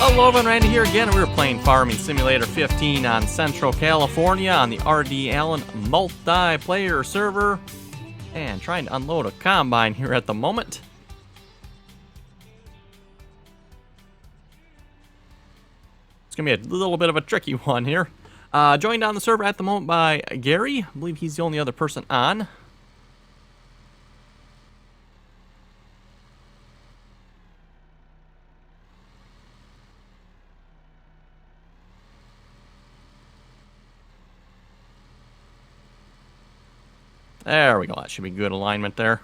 Hello everyone, Randy here again, and we're playing Farming Simulator 15 on Central California on the RDAllen multiplayer server, and trying to unload a combine here at the moment. It's going to be a little bit of a tricky one here. Joined on the server at the moment by Gary. I believe he's the only other person on. There we go. That should be good alignment there.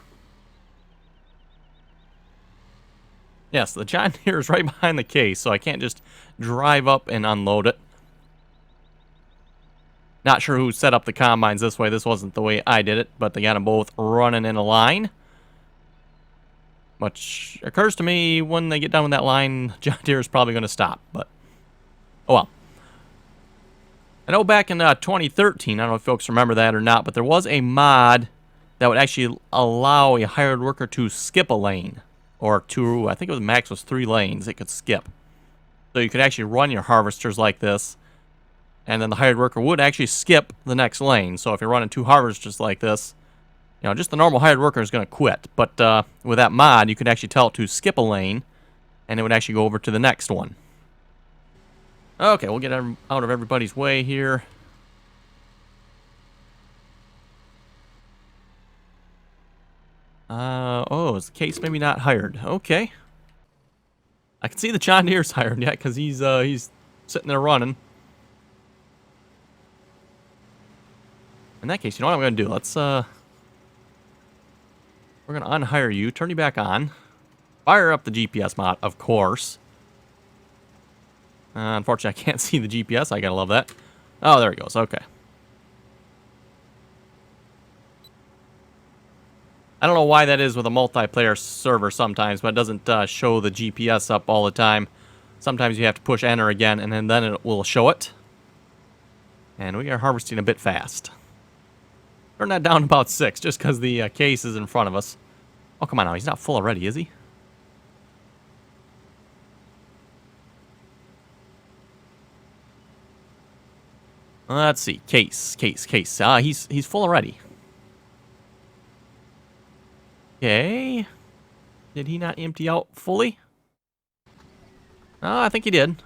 Yes, the John Deere is right behind the case, so I can't just drive up and unload it. Not sure who set up the combines this way. This wasn't the way I did it, but they got them both running in a line. Which occurs to me when they get done with that line, John Deere is probably going to stop, but oh well. I know back in 2013, I don't know if folks remember that or not, but there was a mod that would actually allow a hired worker to skip a lane. Or two, I think it was max was 3 lanes it could skip. So you could actually run your harvesters like this, and then the hired worker would actually skip the next lane. So if you're running 2 harvesters like this, you know, just the normal hired worker is going to quit. But with that mod, you could actually tell it to skip a lane, and it would actually go over to the next one. Okay, we'll get out of everybody's way here. Oh, is the case maybe not hired? Okay. I can see the John Deere's hired yet, because he's sitting there running. In that case, you know what I'm going to do? Let's, we're going to unhire you, turn you back on. Fire up the GPS mod, of course. Unfortunately, I can't see the GPS. I gotta love that. Oh, there he goes. Okay. I don't know why that is with a multiplayer server sometimes, but it doesn't show the GPS up all the time. Sometimes you have to push enter again, and then it will show it. And we are harvesting a bit fast. Turn that down to about 6, just because the case is in front of us. Oh, come on now. He's not full already, is he? Let's see. Case. He's full already. Okay. Did he not empty out fully? I think he did.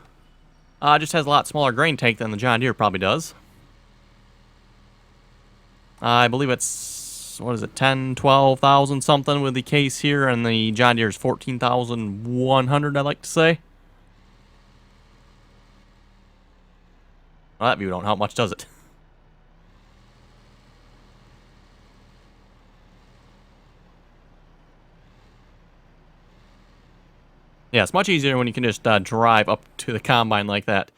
Just has a lot smaller grain tank than the John Deere probably does. I believe it's, what is it, 10, 12,000 something with the case here, and the John Deere is 14,100, I'd like to say. Well, that view don't help much, does it? Yeah, it's much easier when you can just drive up to the combine like that.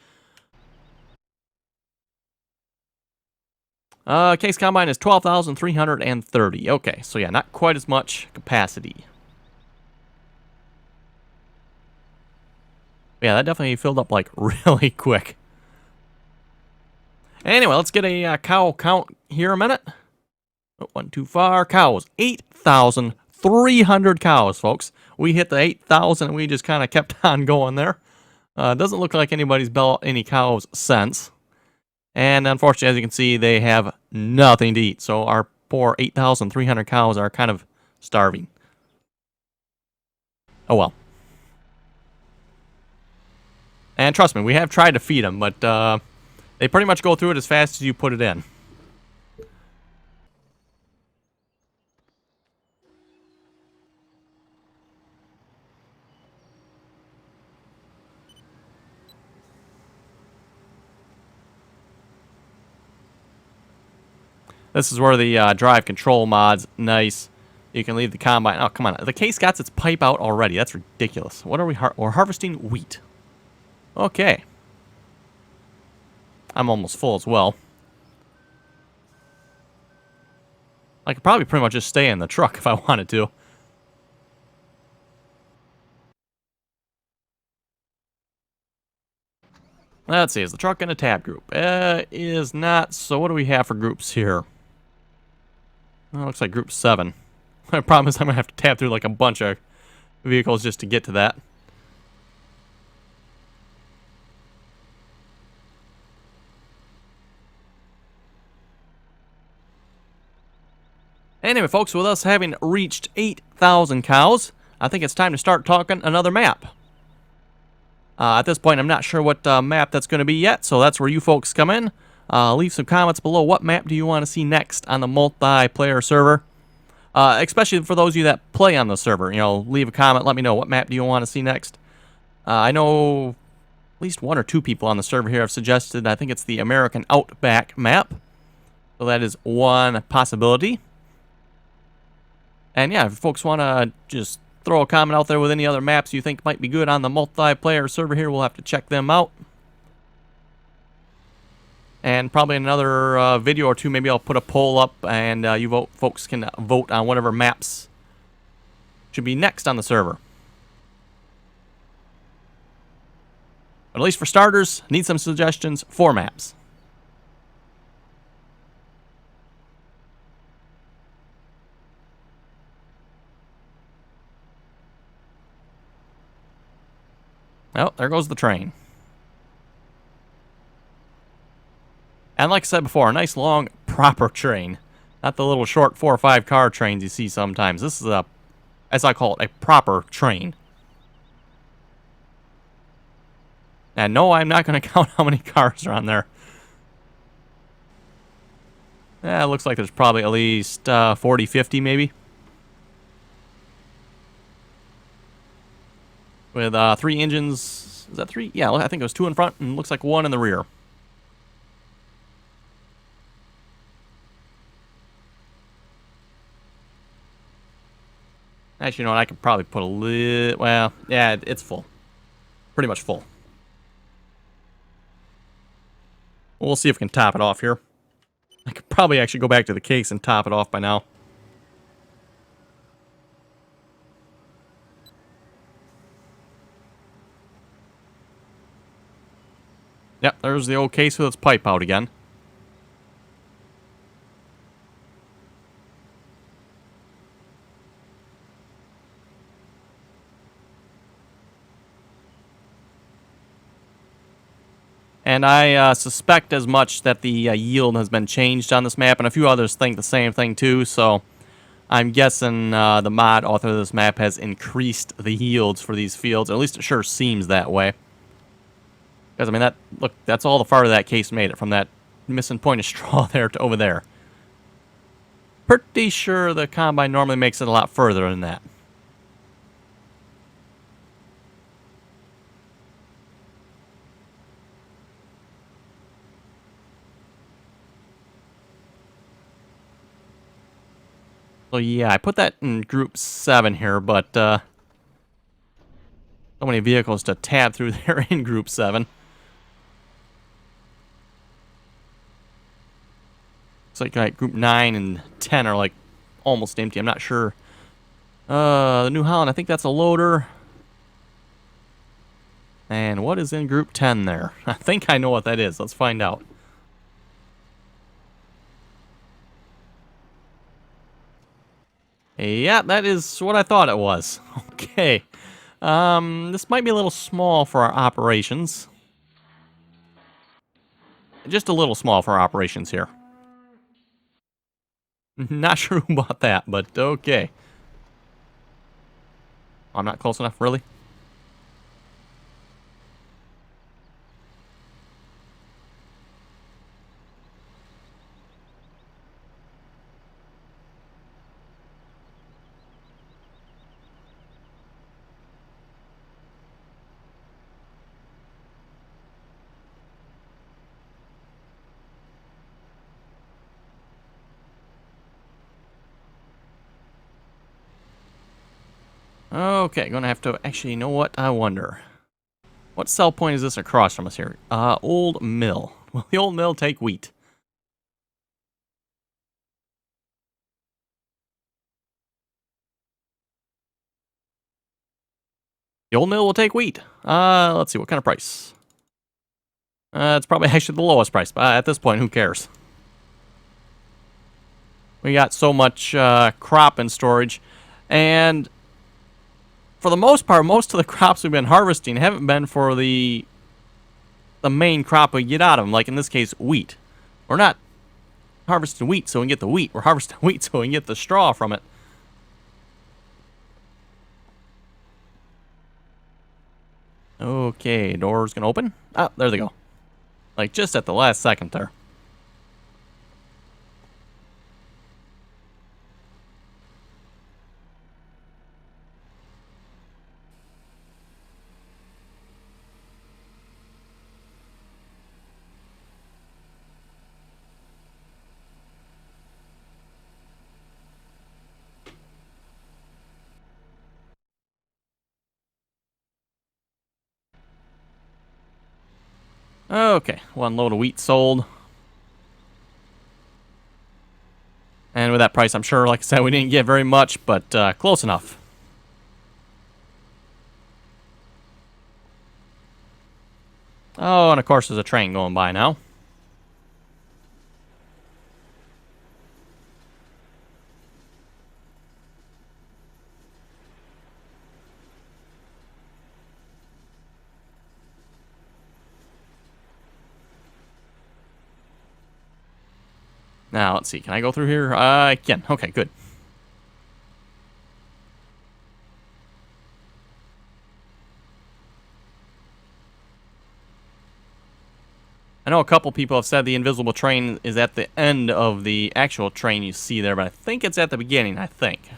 Case combine is 12,330. Okay, so yeah, not quite as much capacity. Yeah, that definitely filled up like really quick. Anyway, let's get a cow count here a minute. Oh, one too far. Cows. 8,300 cows, folks. We hit the 8,000 and we just kind of kept on going there. Doesn't look like anybody's built any cows since. And unfortunately, as you can see, they have nothing to eat. So our poor 8,300 cows are kind of starving. Oh well. And trust me, we have tried to feed them, but they pretty much go through it as fast as you put it in. This is where the drive control mod's nice. You can leave the combine. Oh, come on. The case got its pipe out already. That's ridiculous. What are we we're harvesting wheat. Okay. I'm almost full as well. I could probably pretty much just stay in the truck if I wanted to. Let's see, is the truck in a tab group? Is not. So what do we have for groups here? Well, looks like Group 7. My problem is I'm going to have to tap through like a bunch of vehicles just to get to that. Anyway, folks, with us having reached 8,000 cows, I think it's time to start talking another map. At this point, I'm not sure what map that's going to be yet, so that's where you folks come in. Leave some comments below. What map do you want to see next on the multiplayer server? Especially for those of you that play on the server. You know, leave a comment. Let me know what map do you want to see next. I know at least 1 or 2 people on the server here have suggested, I think it's the American Outback map. So that is one possibility. And yeah, if folks want to just throw a comment out there with any other maps you think might be good on the multiplayer server here, we'll have to check them out. And probably another video or two, maybe I'll put a poll up and folks can vote on whatever maps should be next on the server. But at least for starters, need some suggestions for maps. Oh, there goes the train. And like I said before, a nice long, proper train. Not the little short 4 or 5 car trains you see sometimes. This is a, as I call it, a proper train. And no, I'm not going to count how many cars are on there. Yeah, it looks like there's probably at least 40, 50 maybe. With 3 engines. Is that 3? Yeah, I think it was 2 in front and looks like 1 in the rear. Actually, you know what? I could probably put a little... Well, yeah, it's full. Pretty much full. We'll see if we can top it off here. I could probably actually go back to the case and top it off by now. Yep, there's the old case with its pipe out again. And I suspect as much that the yield has been changed on this map, and a few others think the same thing too, so I'm guessing the mod author of this map has increased the yields for these fields, or at least it sure seems that way. Because, I mean, look, that's all the farther that case made it, from that missing point of straw there to over there. Pretty sure the Combine normally makes it a lot further than that. So yeah, I put that in Group 7 here, but so many vehicles to tab through there in Group 7. Looks like Group 9 and 10 are like almost empty. I'm not sure. The New Holland, I think that's a loader. And what is in Group 10 there? I think I know what that is. Let's find out. Yeah, that is what I thought it was. Okay. This might be a little small for our operations. Just a little small for our operations here. Not sure about that, but okay. I'm not close enough, really? Okay, gonna have to... Actually, you know what? I wonder. What cell point is this across from us here? Old Mill. Will the Old Mill take wheat? The Old Mill will take wheat. Let's see, what kind of price? It's probably actually the lowest price, but at this point, who cares? We got so much crop in storage. And for the most part, most of the crops we've been harvesting haven't been for the main crop we get out of them. Like in this case, wheat. We're not harvesting wheat so we can get the wheat. We're harvesting wheat so we can get the straw from it. Okay, door's gonna open. Ah, there they go. Like just at the last second there. Okay, one load of wheat sold. And with that price, I'm sure, like I said, we didn't get very much, but close enough. Oh, and of course there's a train going by now. Now, let's see. Can I go through here? I can. Okay, good. I know a couple people have said the invisible train is at the end of the actual train you see there, but I think it's at the beginning, I think.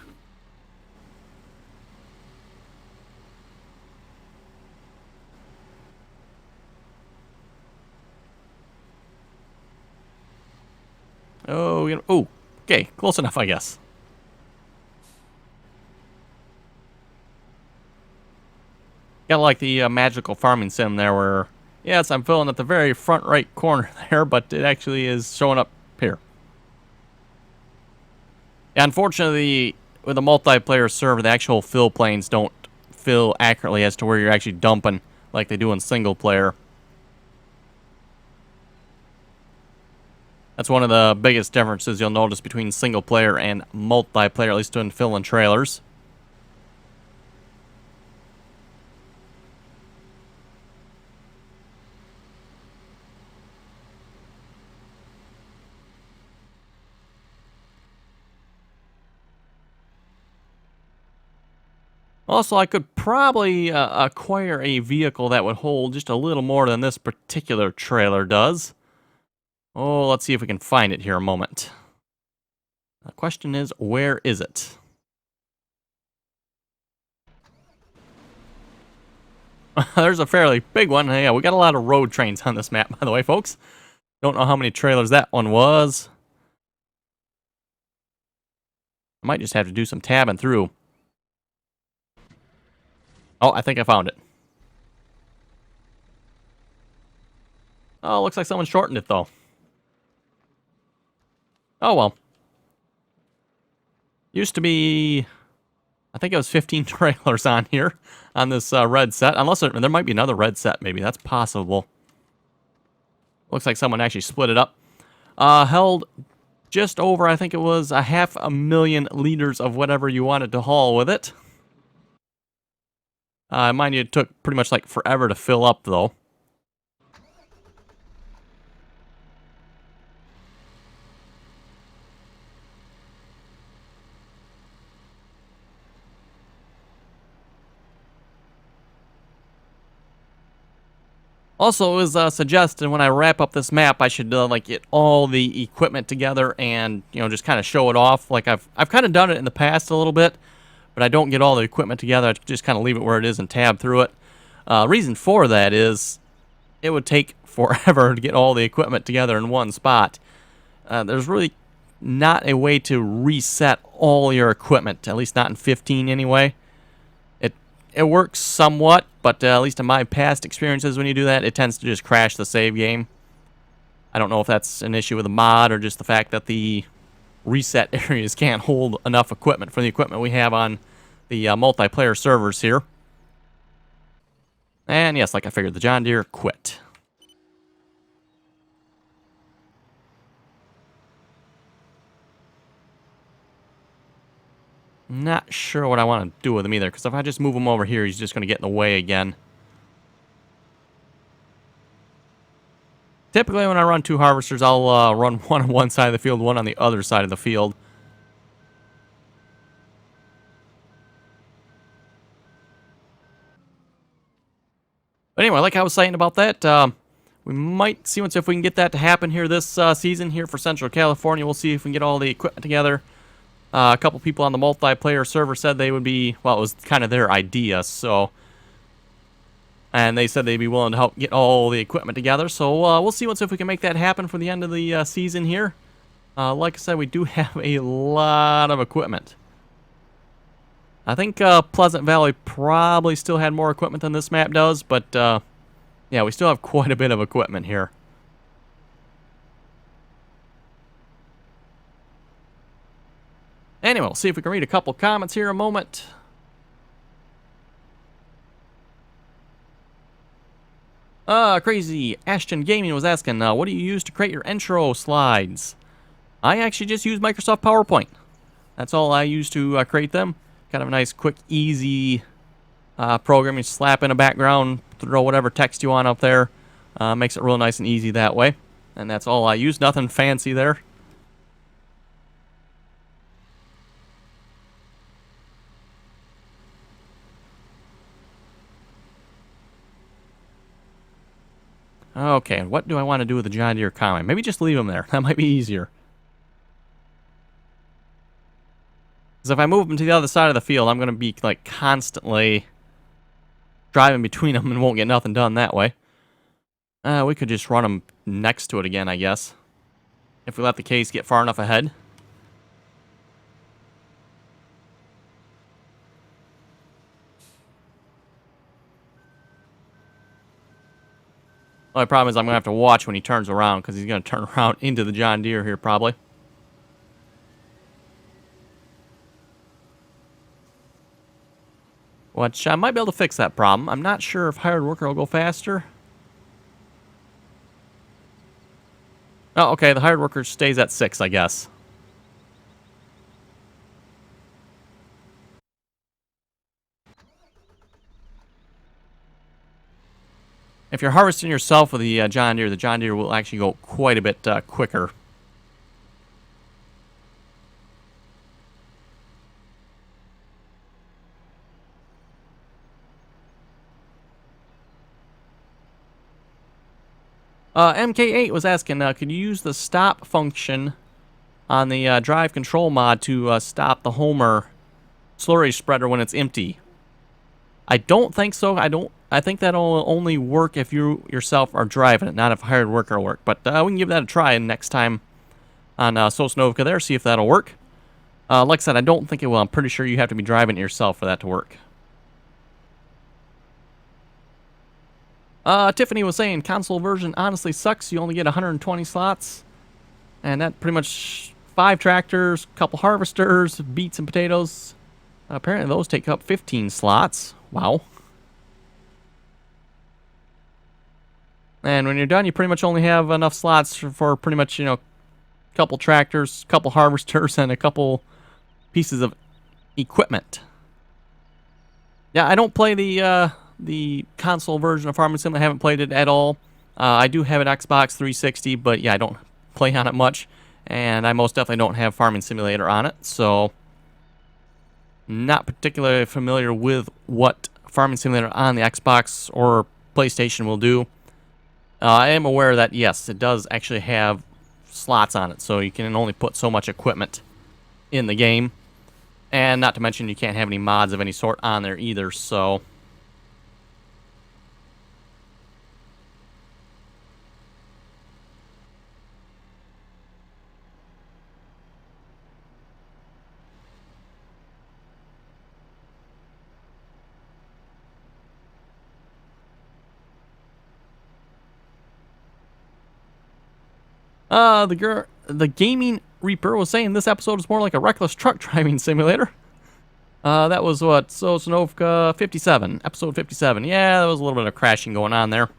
Oh, you know, oh, okay, close enough, I guess. Got like the magical farming sim there where, yes, I'm filling at the very front right corner there, but it actually is showing up here. Yeah, unfortunately, with a multiplayer server, the actual fill planes don't fill accurately as to where you're actually dumping like they do in single player. That's one of the biggest differences you'll notice between single player and multiplayer, at least in filling trailers. Also, I could probably acquire a vehicle that would hold just a little more than this particular trailer does. Oh, let's see if we can find it here a moment. The question is, where is it? There's a fairly big one. Yeah, we got a lot of road trains on this map, by the way, folks. Don't know how many trailers that one was. I might just have to do some tabbing through. Oh, I think I found it. Oh, looks like someone shortened it, though. Oh, well. Used to be, I think it was 15 trailers on here on this red set. Unless there might be another red set, maybe. That's possible. Looks like someone actually split it up. Held just over, I think it was, 500,000 liters of whatever you wanted to haul with it. Mind you, it took pretty much like forever to fill up, though. Also, it was suggested when I wrap up this map, I should like get all the equipment together and just kind of show it off. Like I've kind of done it in the past a little bit, but I don't get all the equipment together. I just kind of leave it where it is and tab through it. Reason for that is it would take forever to get all the equipment together in one spot. There's really not a way to reset all your equipment, at least not in 15 anyway. It works somewhat, but at least in my past experiences when you do that, it tends to just crash the save game. I don't know if that's an issue with the mod or just the fact that the reset areas can't hold enough equipment for the equipment we have on the multiplayer servers here. And yes, like I figured, the John Deere quit. Not sure what I want to do with him either, because if I just move him over here, he's just going to get in the way again. Typically, when I run 2 harvesters, I'll run one on one side of the field, one on the other side of the field. But anyway, like I was saying about that, we might see if we can get that to happen here this season here for Central California. We'll see if we can get all the equipment together. A couple people on the multiplayer server said they would be, well, it was kind of their idea, so. And they said they'd be willing to help get all the equipment together. So we'll see if we can make that happen for the end of the season here. Like I said, we do have a lot of equipment. I think Pleasant Valley probably still had more equipment than this map does, but yeah, we still have quite a bit of equipment here. Anyway, we'll see if we can read a couple comments here in a moment. Crazy Ashton Gaming was asking, what do you use to create your intro slides? I actually just use Microsoft PowerPoint. That's all I use to create them. Kind of a nice, quick, easy program. You slap in a background, throw whatever text you want up there. Makes it real nice and easy that way. And that's all I use. Nothing fancy there. Okay, what do I want to do with the John Deere Combine? Maybe just leave them there. That might be easier. Because if I move them to the other side of the field, I'm going to be like constantly driving between them and won't get nothing done that way. We could just run them next to it again, I guess. If we let the case get far enough ahead. The only problem is I'm going to have to watch when he turns around, because he's going to turn around into the John Deere here probably. Which I might be able to fix that problem. I'm not sure if hired worker will go faster. Oh, okay, the hired worker stays at 6, I guess. If you're harvesting yourself with the John Deere will actually go quite a bit quicker. MK8 was asking, could you use the stop function on the drive control mod to stop the Homer slurry spreader when it's empty? I don't think so. I think that'll only work if you yourself are driving it, not if a hired worker will work. But we can give that a try next time on Sosnovka there, see if that'll work. Like I said, I don't think it will. I'm pretty sure you have to be driving it yourself for that to work. Tiffany was saying console version honestly sucks. You only get 120 slots. And that pretty much 5 tractors, couple harvesters, beets and potatoes. Apparently those take up 15 slots. Wow. And when you're done, you pretty much only have enough slots for pretty much, you know, a couple tractors, couple harvesters, and a couple pieces of equipment. Yeah, I don't play the console version of Farming Sim. I haven't played it at all. I do have an Xbox 360, but yeah, I don't play on it much. And I most definitely don't have Farming Simulator on it, so not particularly familiar with what Farming Simulator on the Xbox or PlayStation will do. I am aware that, yes, it does actually have slots on it, so you can only put so much equipment in the game. And not to mention you can't have any mods of any sort on there either, so the Gaming Reaper was saying this episode is more like a reckless truck driving simulator. That was what? Sosnovka 57, episode 57. Yeah, there was a little bit of crashing going on there.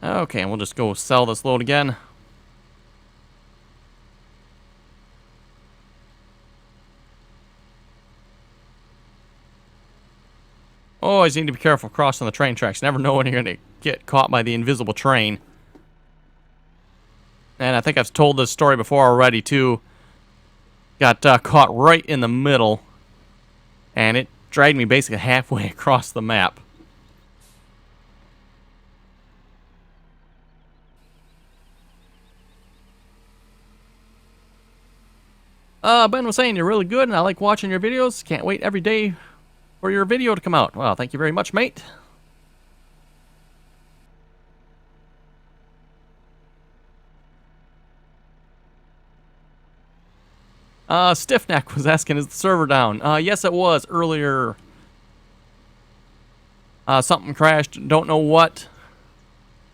Okay, and we'll just go sell this load again. Always need to be careful crossing the train tracks. Never know when you're going to get caught by the invisible train. And I think I've told this story before already, too. Got caught right in the middle. And it dragged me basically halfway across the map. Ben was saying you're really good and I like watching your videos. Can't wait every day for your video to come out. Well, thank you very much, mate. Stiffneck was asking, is the server down? Yes, it was earlier. Something crashed, don't know what.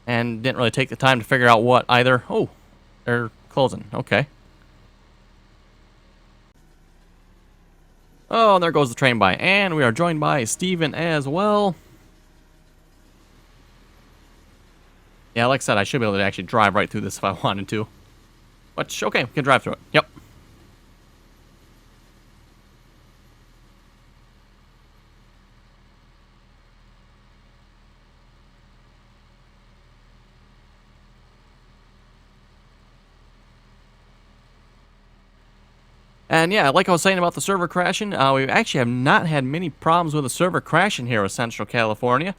And didn't really take the time to figure out what either. Oh, they're closing. Okay. Oh, and there goes the train by. And we are joined by Steven as well. Yeah, like I said, I should be able to actually drive right through this if I wanted to. But, okay, we can drive through it. Yep. And yeah, like I was saying about the server crashing, we actually have not had many problems with the server crashing here in Central California.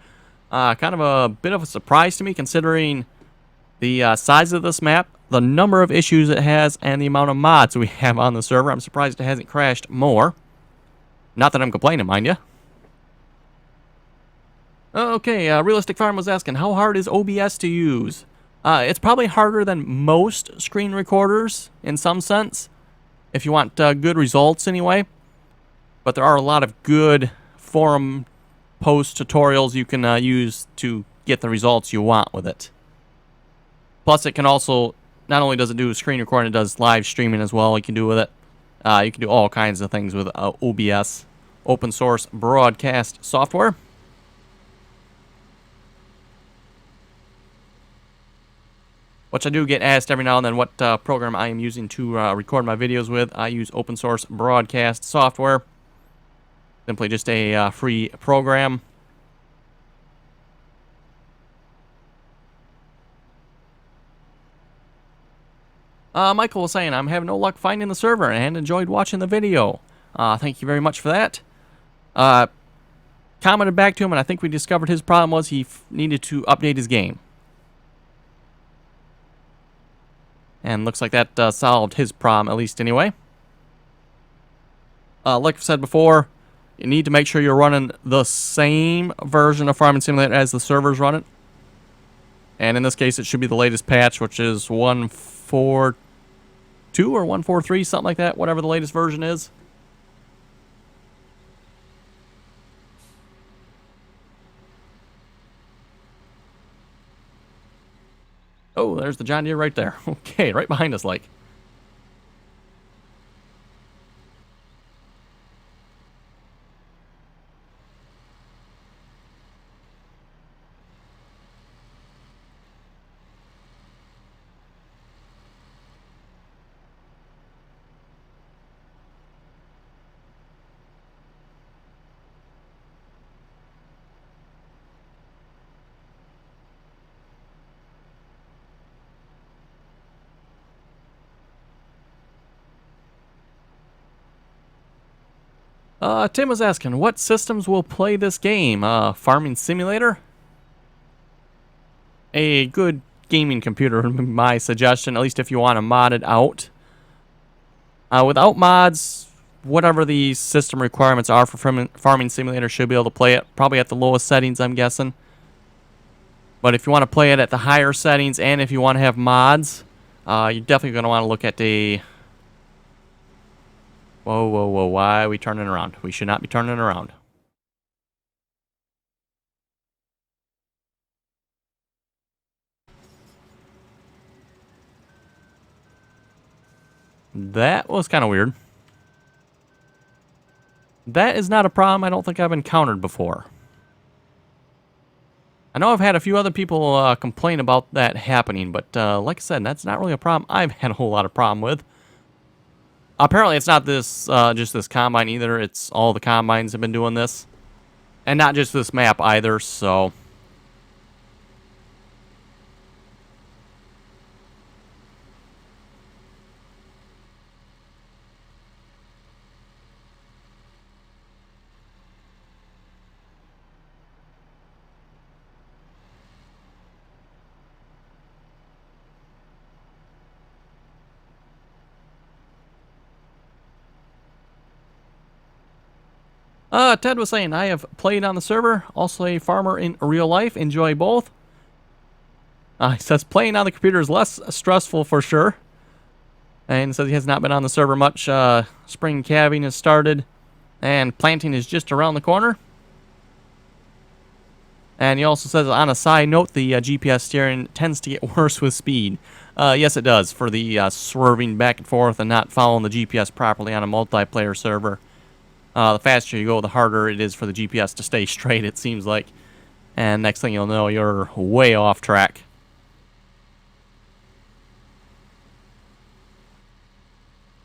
Kind of a bit of a surprise to me considering the size of this map, the number of issues it has, and the amount of mods we have on the server. I'm surprised it hasn't crashed more. Not that I'm complaining, mind you. Okay, Realistic Farm was asking, how hard is OBS to use? It's probably harder than most screen recorders in some sense, if you want good results anyway. But there are a lot of good forum post tutorials you can use to get the results you want with it. Plus, it can also, not only does it do screen recording, it does live streaming as well. You can do with it. You can do all kinds of things with OBS, open source broadcast software. Which I do get asked every now and then what program I am using to record my videos with. I use open source broadcast software. Simply just a free program. Michael was saying, I'm having no luck finding the server and enjoyed watching the video. Thank you very much for that. Commented back to him, and I think we discovered his problem was he needed to update his game. And looks like that solved his problem, at least anyway. Like I said before, you need to make sure you're running the same version of Farming Simulator as the server's running. And in this case, it should be the latest patch, which is 1.4.2 or 1.4.3, something like that, whatever the latest version is. Oh, there's the John Deere right there. Okay, right behind us, like. Tim was asking, what systems will play this game? Farming Simulator? A good gaming computer would be my suggestion, at least if you want to mod it out. Without mods, whatever the system requirements are for Farming Simulator should be able to play it, probably at the lowest settings, I'm guessing. But if you want to play it at the higher settings, and if you want to have mods, you're definitely going to want to look at the... Whoa, whoa, whoa, why are we turning around? We should not be turning around. That was kind of weird. That is not a problem I don't think I've encountered before. I know I've had a few other people complain about that happening, but like I said, that's not really a problem I've had a whole lot of problem with. Apparently, it's not this just this combine either. It's all the combines have been doing this, and not just this map either. So. Ted was saying, I have played on the server, also a farmer in real life, enjoy both. He says playing on the computer is less stressful for sure. And says he has not been on the server much. Spring calving has started, and planting is just around the corner. And he also says, on a side note, the GPS steering tends to get worse with speed. Yes, it does, for the swerving back and forth and not following the GPS properly on a multiplayer server. The faster you go, the harder it is for the GPS to stay straight, it seems like. And next thing you'll know, you're way off track.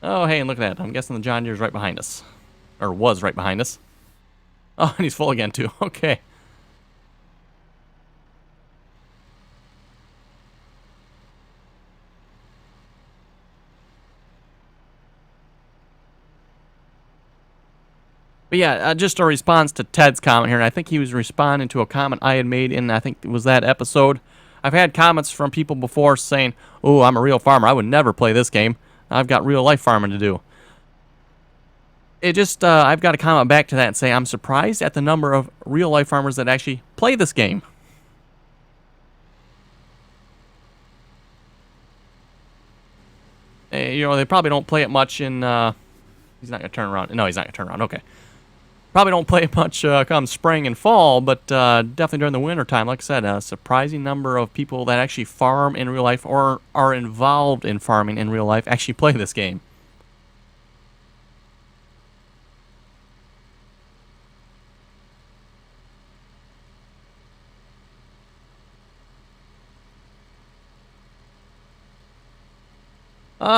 Oh, hey, and look at that. I'm guessing the John Deere's right behind us. Or was right behind us. Oh, and he's full again, too. Okay. But yeah, just a response to Ted's comment here, and I think he was responding to a comment I had made in, I think it was that episode. I've had comments from people before saying, oh, I'm a real farmer. I would never play this game. I've got real life farming to do. It just, I've got to comment back to that and say I'm surprised at the number of real life farmers that actually play this game. You know, they probably don't play it much in, he's not going to turn around. No, he's not going to turn around. Okay. Probably don't play it much come spring and fall, but definitely during the winter time. Like I said, a surprising number of people that actually farm in real life or are involved in farming in real life actually play this game.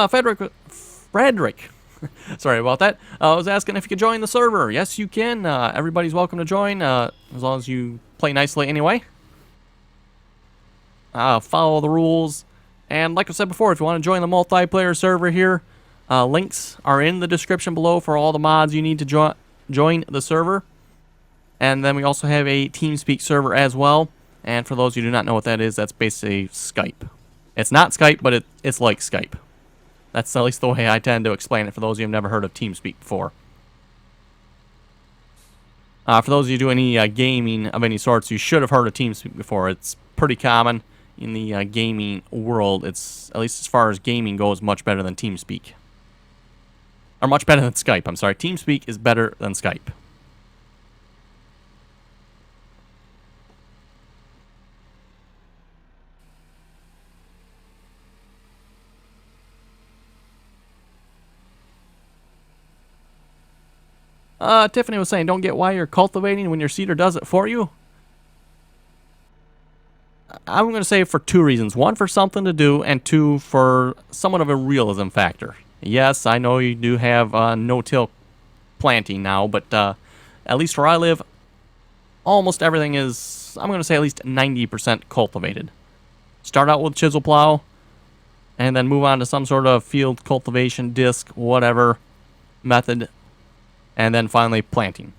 Frederick. Sorry about that. I was asking if you could join the server. Yes, you can. Everybody's welcome to join, as long as you play nicely anyway. Follow the rules. And like I said before, if you want to join the multiplayer server here, links are in the description below for all the mods you need to join the server. And then we also have a TeamSpeak server as well. And for those who do not know what that is, that's basically Skype. It's not Skype, but it's like Skype. That's at least the way I tend to explain it for those of you who have never heard of TeamSpeak before. For those of you who do any gaming of any sorts, you should have heard of TeamSpeak before. It's pretty common in the gaming world. It's, at least as far as gaming goes, much better than TeamSpeak. Or much better than Skype, I'm sorry. TeamSpeak is better than Skype. Tiffany was saying, don't get why you're cultivating when your seeder does it for you. I'm going to say for two reasons. One, for something to do, and two, for somewhat of a realism factor. Yes, I know you do have no-till planting now, but at least where I live, almost everything is, I'm going to say at least 90% cultivated. Start out with chisel plow, and then move on to some sort of field cultivation, disc, whatever method, and then finally planting.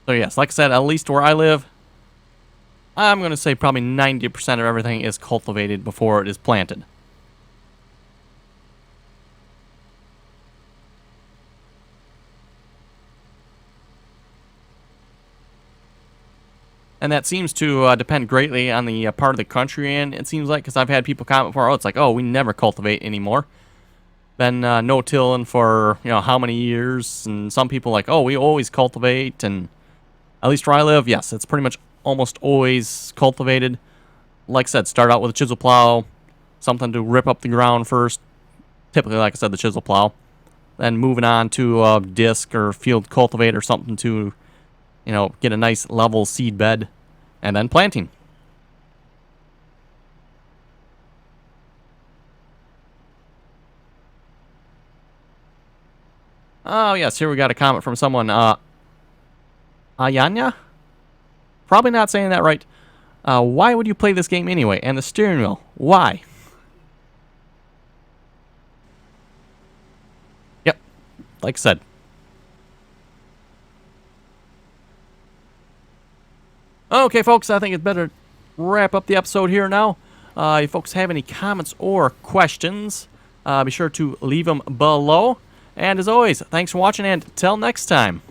So yes, like I said, at least where I live, I'm going to say probably 90% of everything is cultivated before it is planted. And that seems to depend greatly on the part of the country, and it seems like, because I've had people comment before, oh, it's like, oh, we never cultivate anymore. Been no-tilling for, you know, how many years, and some people like, oh, we always cultivate, and at least where I live, yes, it's pretty much almost always cultivated. Like I said, start out with a chisel plow, something to rip up the ground first. Typically, like I said, the chisel plow. then moving on to a disc or field cultivator or something to, you know, get a nice level seed bed, and then planting. Oh, yes, here we got a comment from someone, Ayanya? Probably not saying that right. Why would you play this game anyway? And the steering wheel, why? Yep, like I said. Okay, folks, I think it's better wrap up the episode here now. If you folks have any comments or questions, be sure to leave them below. And as always, thanks for watching, and till next time.